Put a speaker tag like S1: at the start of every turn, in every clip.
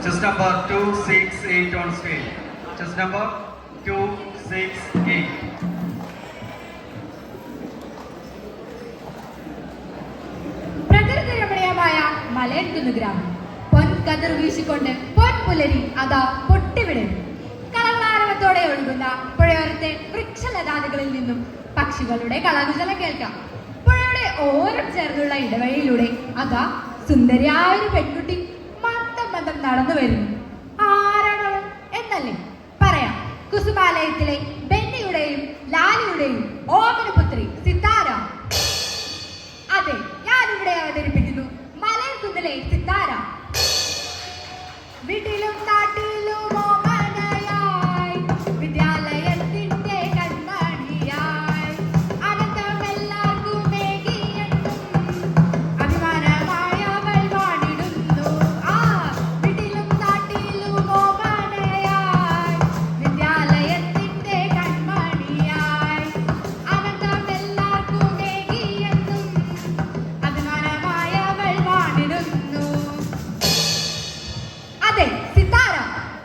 S1: Chess number 268 on stage. Chess number 268.
S2: പ്രകൃതിരമണീയമായ മലയൻകുന്ന് ഗ്രാമം പൊൻകതിർ വീശിക്കൊണ്ട് പൊൻപുലരി അതാ പൊട്ടിവിടുന്നു. കളകളാരവത്തോടെ ഒഴുകുന്ന പുഴയോരത്തെ വൃക്ഷലതാദികളിൽ നിന്നും പക്ഷികളുടെ കളകുചലം കേൾക്കാം. പുഴയുടെ ഓരം ചേർന്നുള്ള ഇടവഴിയിലൂടെ അതാ സുന്ദരിയായ ഒരു പെൺകുട്ടി മന്ദം മന്ദം നടന്നു വരുന്നു. ആരാണവൾ എന്നല്ലേ പറയാം. കുസുമാലയത്തിലെ ബെന്നിയുടെയും ലാലിയുടെയും ഓമനപുത്രി സിത്താര. അതെ, ഞാനിവിടെ അവതരിപ്പിക്കുന്നു മലയൻകുന്നിലെ സിത്താര. വീട്ടിലും നാട്ടിലും ഓമനയായി വിദ്യാലയത്തിന്റെ കൺമണിയായി അനന്തമെല്ലാവർക്കും മേകിയെന്നും അഭിമാനമായി അവൾ വാണിടുന്നു. വീട്ടിലും നാട്ടിലും ഓമനയായി വിദ്യാലയത്തിന്റെ കൺമണിയായി അനന്തമെല്ലാവർക്കും മേകിയെന്നും അഭിമാനമായി അവൾ വാണിടുന്നു. അതെ, സിത്താര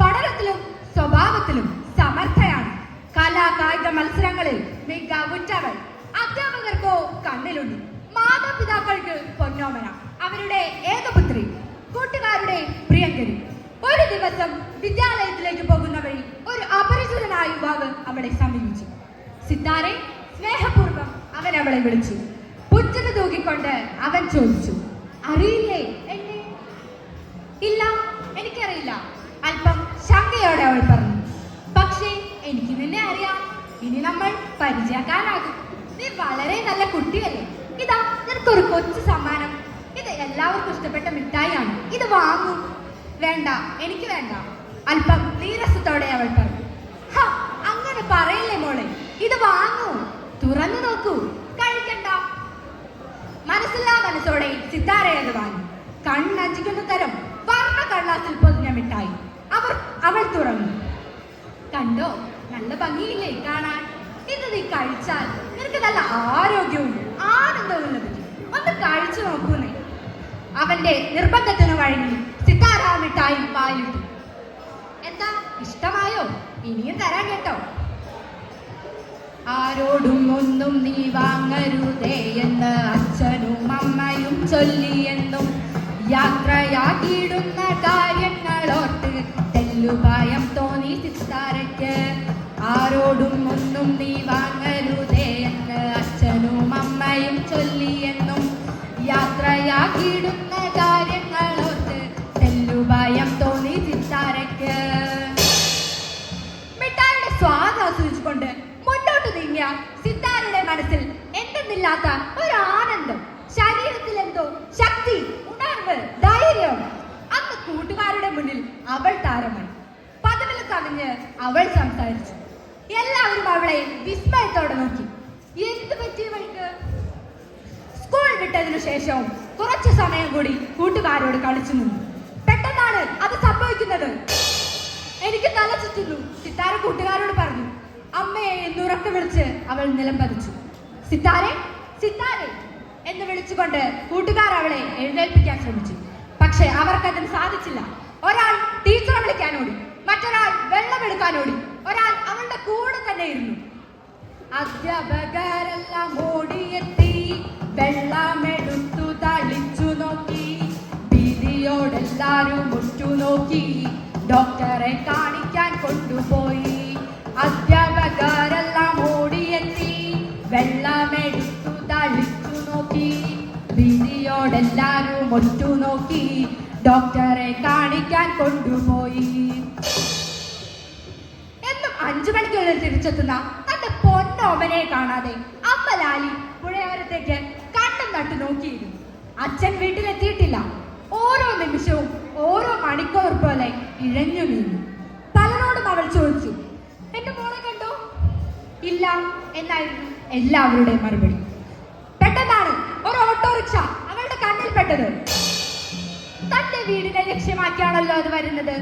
S2: പഠനത്തിലും സ്വഭാവത്തിലും സമർത്ഥയാണ്. കലാകായിക മത്സരങ്ങളിൽ മികവുറ്റവൾ. അധ്യാപകർക്കോ കണ്ണിലുണ്ട്, മാതാപിതാക്കൾക്ക് പൊന്നോമന, അവരുടെ ഏകപുത്രി, കൂട്ടുകാരുടെ പ്രിയങ്കരി. ഒരു ദിവസം വിദ്യാലയത്തിലേക്ക് പോകുന്ന വഴി ഒരു അപരിചിതനായ യുവാവ് അവളെ സമീപിച്ചു. സിത്താരെ സ്നേഹപൂർവ്വം അവൻ അവളെ വിളിച്ചു. പുഞ്ചിരി തൂക്കിക്കൊണ്ട് അവൻ ചോദിച്ചു, അറിയില്ലേ എന്നെ? ഇല്ല, എനിക്കറിയില്ല, അല്പം ശങ്കയോടെ അവൾ പറഞ്ഞു. പക്ഷേ എനിക്ക് നിന്നെ അറിയാം, ഇനി നമ്മൾ പരിചയക്കാരാകും. നീ വളരെ നല്ല കുട്ടിയല്ലേ? ഇതാ നിനക്കൊരു കൊച്ചു സമ്മാനം. ഇത് എല്ലാവർക്കും ഇഷ്ടപ്പെട്ട മിഠായിയാണ്, ഇത് വാങ്ങൂ. വേണ്ട, എനിക്ക് വേണ്ട, അല്പം നീരസത്തോടെ അവൾ പറഞ്ഞു. അങ്ങനെ പറയില്ലേ മോളെ, ഇത് വാങ്ങൂ, തുറന്നു നോക്കൂ, കഴിക്കണ്ട. മനസ്സില്ലാ മനസ്സോടെ സിത്താരയത് വാങ്ങി. കണ്ണഞ്ചിക്കുന്ന തരം വർണ്ണ കള്ളാസിൽ പൊതിഞ്ഞ മിഠായി അവൾ തുറന്നു. കണ്ടോ, നല്ല ഭംഗിയില്ലേ കാണാൻ? ഇത് നീ കഴിച്ചാൽ നിനക്ക് നല്ല ആരോഗ്യവും ആനന്ദവും ലഭിക്കും. ഒന്ന് കഴിച്ചു നോക്കൂന്നേ. അവന്റെ നിർബന്ധത്തിന് വഴങ്ങി സിത്താര മിഠായി വായിലിട്ടു. എന്താ, ഇഷ്ടമായോ? ഇനിയും തരാൻ കേട്ടോ. ആരോടും ഒന്നും നീ വാങ്ങരുതേ എന്ന് അച്ഛനും അമ്മയും ചൊല്ലിയെന്നും യാത്രയാക്കിയിടുന്ന കാര്യങ്ങളോർത്ത് തെല്ലുഭയം തോന്നി സിത്താരയ്ക്ക്. ആരോടും ഒന്നും നീ വാങ്ങരുതേ എന്ന് അച്ഛനും അമ്മയും ചൊല്ലിയെന്നും യാത്രയാക്കിയിടുന്ന കാര്യങ്ങളോർത്ത് തെല്ലുഭയം തോന്നി സിത്താരയ്ക്ക്. മിഠായിയുടെ സ്വാദ് ആസ്വദിച്ചുകൊണ്ട് മുന്നോട്ട് നീങ്ങിയ സിത്താരയുടെ മനസ്സിൽ എന്തെന്നില്ലാത്ത ഒരു ആനന്ദം, ശരീരത്തിൽ എന്തോ ശക്തി, ഉണർവ്, ധൈര്യം. അന്ന് കൂട്ടുകാരുടെ മുന്നിൽ അവൾ താരമായി. പദവിൽ കവിഞ്ഞ് അവൾ സംസാരിച്ചു. എല്ലാവരും അവളെ വിസ്മയത്തോടെ നോക്കി. എന്ത് പറ്റിയവൾക്ക്? സ്കൂൾ വിട്ടതിനു ശേഷവും കുറച്ചു സമയം കൂടി കൂട്ടുകാരോട് കളിച്ചു നിന്നു. പെട്ടെന്നാണ് അത് സംഭവിക്കുന്നത്. എനിക്ക് തല ചുറ്റുന്നു, സിത്താര കൂട്ടുകാരോട് പറഞ്ഞു. അമ്മയെ എന്നുറക്കെ വിളിച്ച് അവൾ നിലം പതിച്ചു. സിത്താരെ, സിത്താരെ എന്ന് വിളിച്ചുകൊണ്ട് കൂട്ടുകാർ അവളെ എഴുന്നേൽപ്പിക്കാൻ ശ്രമിച്ചു. പക്ഷെ അവർക്കതിന് സാധിച്ചില്ല. ഒരാൾ ടീച്ചറെ വിളിക്കാനോടി, മറ്റൊരാൾ വെള്ളമെടുക്കാനോടി, ഒരാൾ അവളുടെ കൂടെ തന്നെ ഇരുന്നു. അധ്യാപകരെല്ലാം ഓടിയെത്തി, വെള്ളമെടുത്തു തളിച്ചു നോക്കി, ഭീതിയോടെല്ലാരും ഉറ്റുനോക്കി, ഡോക്ടറെ കാണിക്കാൻ കൊണ്ടുപോയി. അധ്യാപകരെല്ലാം ഓടിയെത്തി, വെള്ളമെടുത്തു തളിച്ചു നോക്കി, ഭീതിയോടെല്ലാരും ഒറ്റുനോക്കി, ഡോക്ടറെ കാണിക്കാൻ കൊണ്ടുപോയി. എന്നും 5 മണിക്കുള്ളിൽ തിരിച്ചെത്തുന്ന തന്റെ പൊന്നോമനെ കാണാതെ അമ്മ ലാലി പുഴയോരത്തേക്ക് കണ്ണും നട്ടു നോക്കിയിരുന്നു. അച്ഛൻ വീട്ടിലെത്തിയിട്ടില്ല. ഓരോ നിമിഷവും ഓരോ മണിക്കൂർ പോലെ ഇഴഞ്ഞു നീങ്ങി. പലരോടും അവൾ ചോദിച്ചു, എന്റെ മോളെ കണ്ടോ? ഇല്ല എന്നായിരുന്നു എല്ലാവരുടെയും മറുപടി. പെട്ടെന്നാണ് ഒരു ഓട്ടോറിക്ഷ അവളുടെ കണ്ണിൽ പെട്ടത്. തന്റെ വീടിനെ ലക്ഷ്യമാക്കിയാണല്ലോ അത് വരുന്നത്.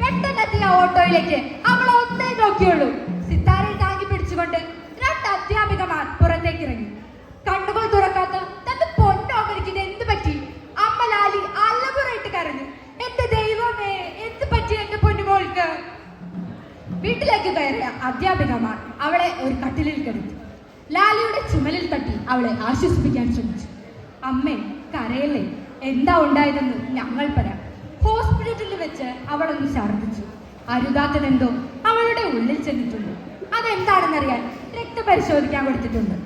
S2: പെട്ടെന്നെത്തിയ ഓട്ടോയിലേക്ക് അവൾ ഒന്നേ നോക്കിയുള്ളൂ. സിത്താരയെ താങ്ങി പിടിച്ചുകൊണ്ട് 2 അധ്യാപികമാർ പുറത്തേക്ക് ഇറങ്ങി. കണ്ണുകൾ തുറക്കാത്ത തന്റെ പൊന്നോമനിക്ക് എന്ത് പറ്റി? അമ്മ ലാലി അല്ലപുറയിട്ട് കരഞ്ഞു. എന്റെ ദൈവമേ, എന്ത് വീട്ടിലേക്ക് കയറിയ അധ്യാപികമാർ അവളെ ഒരു കട്ടിലിൽ കിടത്തി. ലാലിയുടെ ചുമലിൽ തട്ടി അവളെ ആശ്വസിപ്പിക്കാൻ ശ്രമിച്ചു. അമ്മേ, കരയല്ലേ, എന്താ ഉണ്ടായതെന്ന് ഞങ്ങൾ പറയാം. ഹോസ്പിറ്റലിൽ വെച്ച് അവളൊന്ന് ഛർദ്ദിച്ചു. അരുതാത്തതെന്തോ അവളുടെ ഉള്ളിൽ ചെന്നിട്ടുണ്ട്. അതെന്താണെന്നറിയാൻ രക്തപരിശോധിക്കാൻ കൊടുത്തിട്ടുണ്ട്.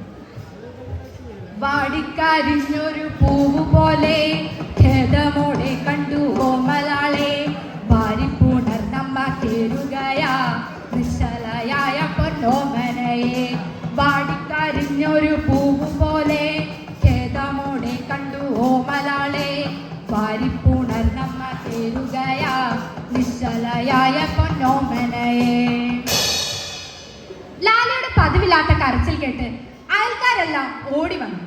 S2: വാടിക്കരിഞ്ഞൊരു പൂവ് പോലെ ഖേദമോടെ കണ്ടു ഓമലാളെ, വാരിപ്പുണർന്നമ്മ കേറുകയാ നിശ്ചലയായ പൊന്നോമനയെ. വാടിക്കരിഞ്ഞൊരു പൂവ് പോലെ ഖേദമോടെ കണ്ടു ഓമലാളെ, വാരിപ്പുണർന്നമ്മ കേറുകയാ നിശ്ചലയായ പൊന്നോമനയെ. ലാലയുടെ പതിവില്ലാത്ത കരച്ചിൽ കേട്ട് അയൽക്കാരെല്ലാം ഓടി വന്നു.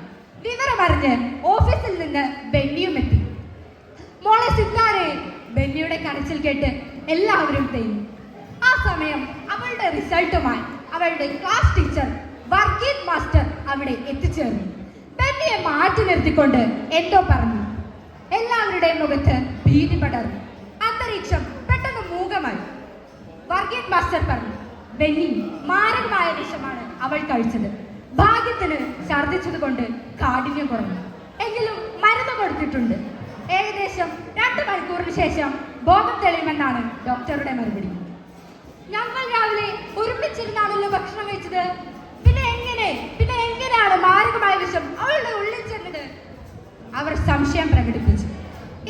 S2: വിവരമറിഞ്ഞ് ഓഫീസിൽ നിന്ന് ബെന്നിയും എത്തി. മോളെ സിത്താരെ, ബെന്നിയുടെ കരച്ചിൽ കേട്ട് എല്ലാവരും തേങ്ങി. ആ സമയം അവളുടെ റിസൾട്ടുമായി അവളുടെ ക്ലാസ് ടീച്ചർ വർഗീസ് മാസ്റ്റർ അവിടെ എത്തിച്ചേർന്നു. ബെന്നിയെ മാറ്റി നിർത്തിക്കൊണ്ട് എന്തോ പറഞ്ഞു. എല്ലാവരുടെയും മുഖത്ത് ഭീതി പടർന്നു. അന്തരീക്ഷം പെട്ടെന്ന് മൂകമായി. വർഗീസ് മാസ്റ്റർ പറഞ്ഞു, ബെന്നി, മാരകമായ വിഷമാണ് അവൾ കഴിച്ചത്. ഭാഗ്യത്തിന് ഛർദ്ദിച്ചത് കൊണ്ട് കാഠിന്യം കുറഞ്ഞു. എങ്കിലും മരുന്ന് കൊടുത്തിട്ടുണ്ട്. ഏകദേശം 2 മണിക്കൂറിന് ശേഷം ബോധം തെളിയുമെന്നാണ് ഡോക്ടറുടെ മറുപടി. ഞങ്ങൾ രാവിലെ ഒരുമിച്ചിരുന്നാണല്ലോ ഭക്ഷണം കഴിച്ചത്. പിന്നെ എങ്ങനെയാണ് മാരകമായ വിഷം അവളുടെ ഉള്ളിൽ ചെന്നത്? അവർ സംശയം പ്രകടിപ്പിച്ചു.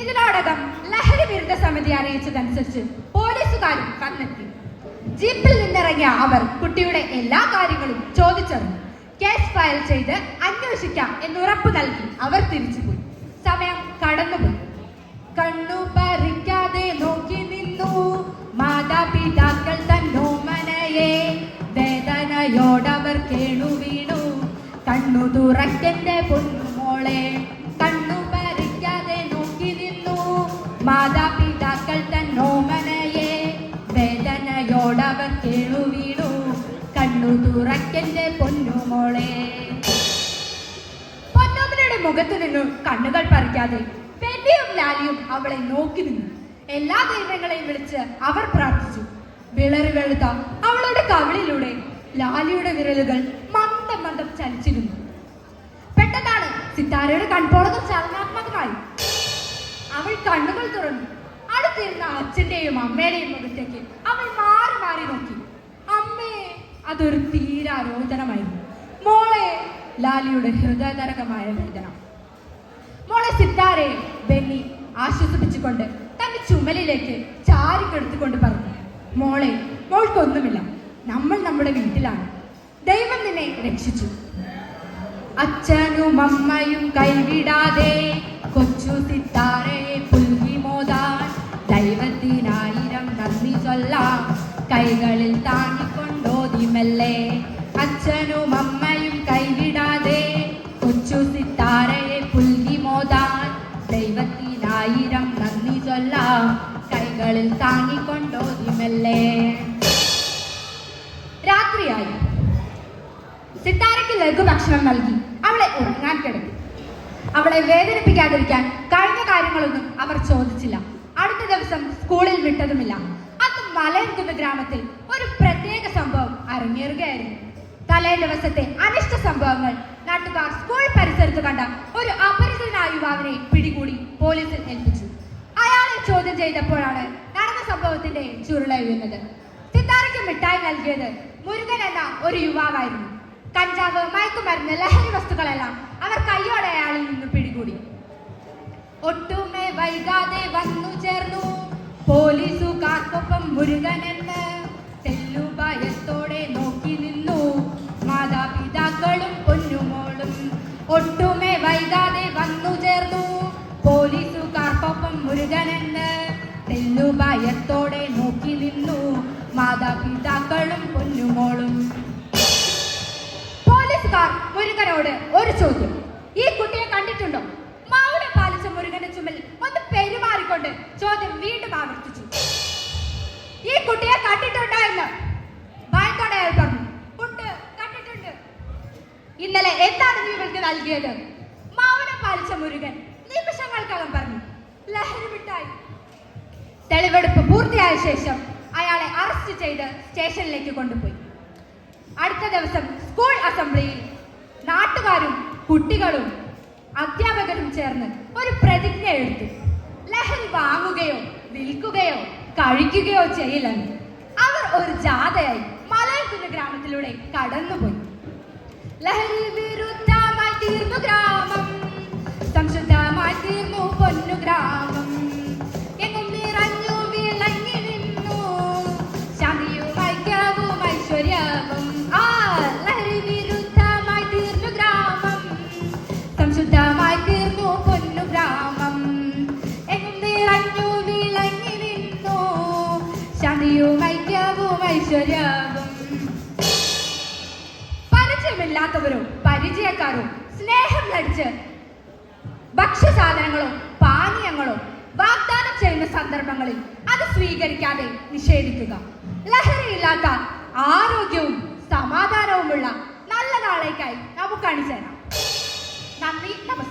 S2: ഇതിനോടകം ലഹരി വിരുദ്ധ സമിതി അറിയിച്ചതനുസരിച്ച് പോലീസുകാരും കണ്ടെത്തി. ജീപ്പിൽ നിന്നിറങ്ങിയ അവർ കുട്ടിയുടെ എല്ലാ കാര്യങ്ങളും ചോദിച്ചറിഞ്ഞു. കേസ് ഫയൽ ചെയ്ത് അന്വേഷിക്കാം എന്ന് ഉറപ്പു നൽകി അവർ തിരിച്ചുപോയി. സമയം കടന്നുപോയി. കണ്ണു പറിക്കാതെ നോക്കി നിന്നു മാതാപിതാക്കൾ തന്നോമനയെ. വേദനയോടവർ കേണു വീണു. കണ്ണു തുറക്കെന്റെ പൊന്നുമോളെ. കണ്ണു പറിക്കാതെ നോക്കി നിന്നു മാതാപിതാക്കൾ തന്നോമനയെ. വേദനയോടവർ കേണു വീണു. കണ്ണു തുറക്കെന്റെ പൊന്നുമോളെ. പൊന്നോമനയുടെ മുഖത്തു നിന്നും കണ്ണുകൾ പറിക്കാതെ ബെന്നിയും ലാലിയും അവളെ നോക്കി നിന്നു. എല്ലാ ദൈവങ്ങളെയും വിളിച്ച് അവർ പ്രാർത്ഥിച്ചു. വിളറി വെളുത്ത അവളുടെ കവിളിലൂടെ ലാലിയുടെ വിരലുകൾ മന്ദം മന്ദം ചലിച്ചിരുന്നു. പെട്ടെന്നാണ് സിത്താരയുടെ കൺപോളകൾ ചലനാത്മകമായി. അവൾ കണ്ണുകൾ തുറന്നു. അടുത്തിരുന്ന അച്ഛന്റെയും അമ്മയുടെയും മുഖത്തേക്ക് അവൾ മാറി മാറി നോക്കി. അമ്മേ, അതൊരു തീരാരോധനമായിരുന്നു. മോളെ, ലാലിയുടെ ഹൃദയതരകമായ വേദന. മോളെ സിത്താരെ, ബെന്നി ആശ്വസിപ്പിച്ചുകൊണ്ട് തന്റെ ചുമലിലേക്ക് ചാരിക്കെടുത്തുകൊണ്ട് പറഞ്ഞു, മോളെ, മോൾക്കൊന്നുമില്ല. നമ്മൾ നമ്മുടെ വീട്ടിലാണ്. ദൈവം നിന്നെ രക്ഷിച്ചു. അച്ഛനും അമ്മയും കൈവിടാതെ കൊച്ചു സിത്താരയെ പുൽകി മോതാൻ ദൈവത്തിനായിരം നന്ദി ചൊല്ലാം. കൈകളിൽ താങ്ങിക്കൊണ്ടോതി മെല്ലെ. അച്ഛനും അമ്മയും കൈവിടാതെ കൊച്ചു സിത്താരയെ പുൽകി മോതാൻ ദൈവത്തിനായിരം നന്ദി ചൊല്ലാം. കൈകളിൽ താങ്ങിക്കൊണ്ടോതി മെല്ലെ. രാത്രിയായി. സിത്താരയ്ക്ക് ലഘുഭക്ഷണം നൽകി അവളെ ഉറങ്ങാൻ കിടത്തി. അവളെ വേദനിപ്പിക്കാതിരിക്കാൻ കഴിഞ്ഞ കാര്യങ്ങളൊന്നും അവർ ചോദിച്ചില്ല. അടുത്ത ദിവസം സ്കൂളിൽ വിട്ടതുമില്ല. അന്ന് മലയൻകുന്ന് ഗ്രാമത്തിൽ ഒരു പ്രത്യേക സംഭവം അരങ്ങേറുകയായിരുന്നു. തലേ ദിവസത്തെ അനിഷ്ട സംഭവങ്ങൾ നാട്ടുകാർ സ്കൂൾ പരിസരത്ത് കണ്ട ഒരു അപരിചിതനായ യുവാവിനെ പിടികൂടി പോലീസിൽ ഏൽപ്പിച്ചു. അയാളെ ചോദ്യം ചെയ്തപ്പോഴാണ് നടന്ന സംഭവത്തിന്റെ ചുരുളയുന്നത്. സിത്താരയ്ക്ക് മിഠായി നൽകിയത് മുരുകൻ എന്ന ഒരു യുവാവായിരുന്നു. കഞ്ചാവ്, മയക്കുമരുന്ന്, ലഹരി വസ്തുക്കളെല്ലാം അവർ കയ്യോടെ അയാളിൽ നിന്ന് പിടികൂടി. ഒട്ടുമേ വൈകാതെ വന്നു ചേർന്നു പോലീസുകാർക്കൊപ്പം മുരുകനെന്ന്. തെല്ലുഭയത്തോടെ നോക്കി നിന്നു മാതാപിതാക്കളും പൊന്നുമോളും. ഒട്ടുമേ വൈകാതെ വന്നു ചേർന്നു പോലീസുകാർക്കൊപ്പം മുരുകനെന്ന്. തെല്ലുഭയത്തോടെ നോക്കി നിന്നു മാതാപിതാക്കളും പൊന്നുമോളും. പോലീസുകാർ മുരുകനോട് ഒരു ചോദ്യം. ഈ കുട്ടിയെ കണ്ടിട്ടുണ്ടോ? മൗനം പാലിച്ച മുരുകന്റെ ചുമൽ ഒന്ന് പെരുമാറിക്കൊണ്ട് ചോദ്യം വീണ്ടും ആവർത്തിച്ചു. ഈ കുട്ടിയെ കണ്ടിട്ടുണ്ടോ എന്ന് ഭയത്തോടെ അയാൾ പറഞ്ഞു. ഉണ്ട്, കണ്ടിട്ടുണ്ട്. ഇന്നലെ എന്താണ് നീ ഇവൾക്ക് നൽകിയത്? മൗനം പാലിച്ച മുരുകൻ നിമിഷങ്ങൾക്കകം പറഞ്ഞു, ലഹരി മിഠായി. തെളിവെടുപ്പ് പൂർത്തിയായ ശേഷം അയാളെ അറസ്റ്റ് അറസ്റ്റ് ചെയ്ത് സ്റ്റേഷനിലേക്ക് കൊണ്ടുപോയി. അടുത്ത ദിവസം സ്കൂൾ അസംബ്ലിയിൽ നാട്ടുകാരും കുട്ടികളും അധ്യാപകരും ചേർന്ന് ഒരു പ്രതിജ്ഞ എടുത്തു. ലഹരി വാങ്ങുകയോ വിൽക്കുകയോ കഴിക്കുകയോ ചെയ്യില്ലെന്ന്. അവർ ഒരു ജാഥയായി മലയക്കുന്ന് ഗ്രാമത്തിലൂടെ കടന്നുപോയി. ലഹരി വിരുദ്ധമായി തീർന്നു ഗ്രാമം, സംശുദ്ധമായി തീർന്നു പൊന്നു ഗ്രാമം. എങ്ങും നിറഞ്ഞു വിളങ്ങി നിന്നു ശാന്തിയും ഐക്യവും ഐശ്വര്യവും. ആ ലഹരി വിരുദ്ധമായി തീർന്നു ഗ്രാമം, സംശുദ്ധമായി തീർന്നു പൊന്നു ഗ്രാമം. എങ്ങും നിറഞ്ഞു വിളങ്ങി നിന്നു ശാന്തിയും ഐക്യവും ഐശ്വര്യവും. പരിചയമില്ലാത്തവരോ പരിചയക്കാരോ സ്നേഹം നടിച്ച് ഭക്ഷ്യസാധനങ്ങളോ പാനീയങ്ങളോ വാഗ്ദാനം ചെയ്യുന്ന സന്ദർഭങ്ങളിൽ അത് സ്വീകരിക്കാതെ നിഷേധിക്കുക. ലഹരിയില്ലാത്ത ആരോഗ്യവും സമാധാനവുമുള്ള നല്ല നാളേക്കായി നമുക്ക് അണിചേരാം. നന്ദി, നമസ്കാരം.